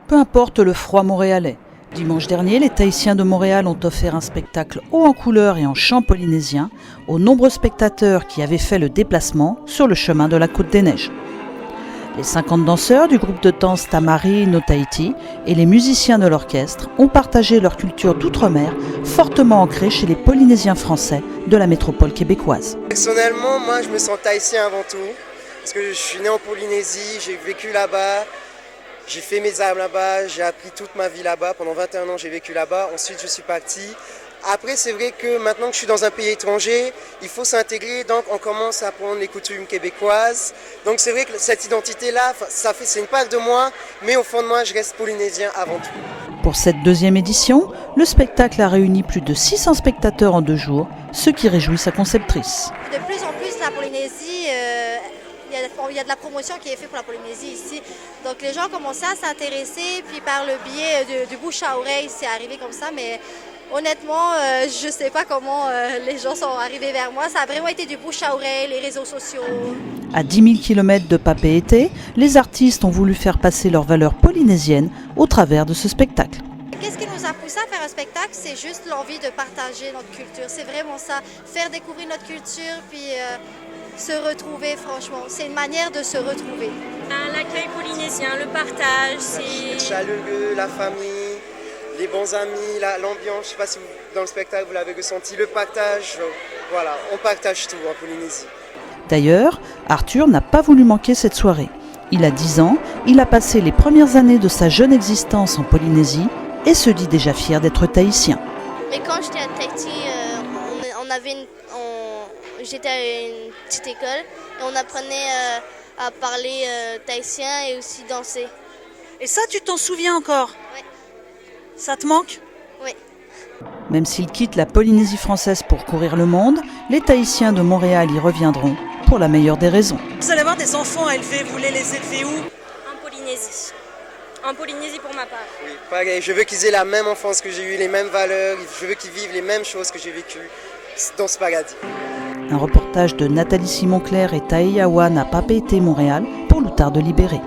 Peu importe le froid montréalais. Dimanche dernier, les Tahitiens de Montréal ont offert un spectacle haut en couleurs et en chant polynésien aux nombreux spectateurs qui avaient fait le déplacement sur le chemin de la Côte des Neiges. Les 50 danseurs du groupe de danse Tamari no Tahiti et les musiciens de l'orchestre ont partagé leur culture d'outre-mer fortement ancrée chez les Polynésiens français de la métropole québécoise. Personnellement, moi je me sens tahitien avant tout, parce que je suis né en Polynésie, j'ai vécu là-bas, j'ai fait mes armes là-bas, j'ai appris toute ma vie là-bas, pendant 21 ans j'ai vécu là-bas, ensuite je suis parti. Après c'est vrai que maintenant que je suis dans un pays étranger, il faut s'intégrer, donc on commence à apprendre les coutumes québécoises. Donc c'est vrai que cette identité-là, c'est une part de moi, mais au fond de moi je reste polynésien avant tout. Pour cette deuxième édition, le spectacle a réuni plus de 600 spectateurs en 2 jours, ce qui réjouit sa conceptrice. De plus en plus, la Polynésie, il y a de la promotion qui est faite pour la Polynésie ici. Donc les gens ont commencé à s'intéresser, puis par le biais du bouche à oreille, c'est arrivé comme ça. Mais honnêtement, je ne sais pas comment les gens sont arrivés vers moi. Ça a vraiment été du bouche à oreille, les réseaux sociaux. À 10 000 km de Papeete, les artistes ont voulu faire passer leurs valeurs polynésiennes au travers de ce spectacle. Qu'est-ce qui nous a poussé à faire un spectacle? C'est juste l'envie de partager notre culture. C'est vraiment ça, faire découvrir notre culture, puis se retrouver, franchement. C'est une manière de se retrouver. L'accueil polynésien, le partage, c'est Chaleureux, la famille, les bons amis, l'ambiance, je ne sais pas si dans le spectacle vous l'avez ressenti, le partage, voilà, on partage tout en Polynésie. D'ailleurs, Arthur n'a pas voulu manquer cette soirée. Il a 10 ans, il a passé les premières années de sa jeune existence en Polynésie et se dit déjà fier d'être tahitien. Mais quand j'étais à Tahiti, j'étais à une petite école et on apprenait à parler tahitien et aussi danser. Et ça, tu t'en souviens encore? Oui. Ça te manque? Oui. Même s'ils quittent la Polynésie française pour courir le monde, les Tahitiens de Montréal y reviendront pour la meilleure des raisons. Vous allez avoir des enfants à élever, vous voulez les élever où? en Polynésie. En Polynésie pour ma part. Oui, pareil, je veux qu'ils aient la même enfance que j'ai eue, les mêmes valeurs, je veux qu'ils vivent les mêmes choses que j'ai vécues dans ce paradis. Un reportage de Nathalie Simon-Claire et Taïawan à Papeete, Montréal, pour l'Outard de Libéré.